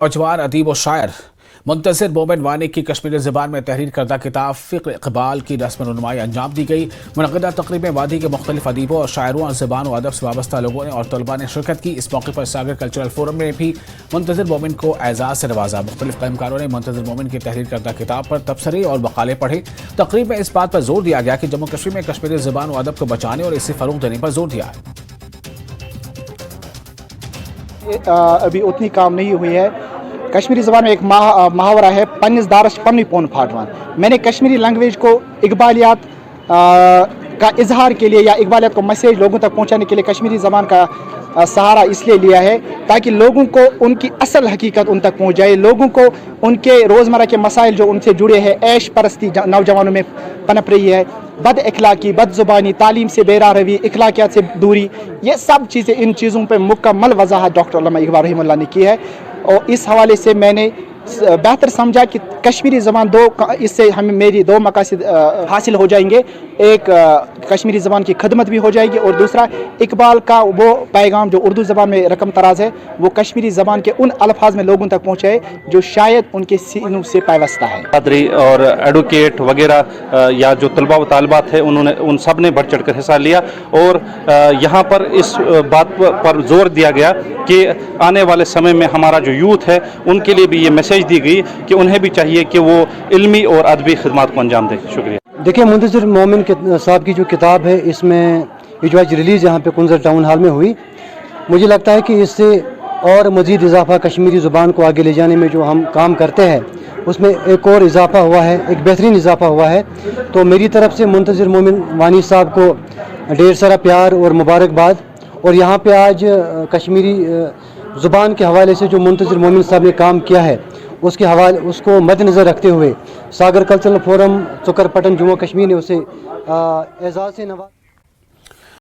नौजवान अदीब व शायर मुंतज़िर मोमिन वानी की कश्मीरी ज़बान में तहरीर करदा किताब फ़िक्र इक़बाल की रस्म नुमाई अंजाम दी गई। मुनक़िदा तक़रीब में वादी के मुख्तलिफ अदीबों और शायरों और ज़बान व अदब से वाबस्ता लोगों ने और तलबा ने शिरकत की। इस मौके पर सागर कल्चरल फोरम में भी मुंतज़िर मोमिन को एजाज़ से नवाजा। मुख्तलिफ क़ायमकारों ने मुंतज़िर मोमिन की तहरीर करदा किताब पर तबसरे और मक़ाले पढ़े। तक़रीब में इस बात पर जोर दिया गया कि जम्मू कश्मीर में कश्मीरी ज़बान व अदब को बचाने और इसे फ़रोग़ देने पर जोर दिया। अभी उतनी काम नहीं हुई है। कश्मीरी ज़बान में एक मुहावरा है, पन्निस दारश पन्नी पोन फाटवान। मैंने कश्मीरी लैंग्वेज को इक़बालियात का इजहार के लिए या इक़बालियात को मैसेज लोगों तक पहुंचाने के लिए कश्मीरी ज़बान का सहारा इसलिए लिया है ताकि लोगों को उनकी असल हकीकत उन तक पहुंच जाए, लोगों को उनके रोज़मर्रा के मसाइल जो उनसे जुड़े हैं, ऐश परस्ती नौजवानों में पनप रही है, बद अखलाकी, बद ज़ुबानी, तालीम से बेरा रवी, अखलाकियात से दूरी, ये सब चीज़ें, इन चीज़ों पर मुकम्मल वजाहत डॉक्टर अल्लामा इक़बाल रहमतुल्लाह ने की है। और इस हवाले से मैंने बेहतर समझा कि कश्मीरी ज़बान इससे हमें मेरी दो मकासद हासिल हो जाएंगे। एक कश्मीरी ज़बान की खदमत भी हो जाएगी और दूसरा इकबाल का वो पैगाम जो उर्दू ज़बान में रकम तराज है वो कश्मीरी ज़बान के उन अल्फाज में लोगों तक पहुँचाए जो शायद उनके सीनों से पायवस्ता है। पादरी और एडवोकेट वगैरह या जो तलबा व तालिबात है उन्होंने उन सब ने बढ़ चढ़ कर हिस्सा लिया और यहाँ पर इस बात पर जोर दिया गया कि आने वाले समय में हमारा जो यूथ है उनके लिए भी ये मैसेज दी गई कि उन्हें भी चाहिए कि वो इल्मी और अदबी खिदमत को अंजाम दें। शुक्रिया। देखिए, मुंतज़िर मोमिन साहब की जो किताब है इसमें ये जो आज रिलीज़ यहाँ पे कुंजर टाउन हॉल में हुई, मुझे लगता है कि इससे और मज़ीद इजाफा कश्मीरी ज़ुबान को आगे ले जाने में जो हम काम करते हैं उसमें एक और इजाफा हुआ है, एक बेहतरीन इजाफा हुआ है। तो मेरी तरफ से मुंतज़िर मोमिन वानी साहब को ढेर सारा प्यार और मुबारकबाद। और यहाँ पे आज कश्मीरी ज़ुबान के हवाले से जो मुंतज़िर मोमिन साहब ने काम किया है उसको मद्देनज़र रखते हुए सागर कल्चरल फोरम चुकर पटन जम्मू कश्मीर ने उसे एजाज़ से नवाजा।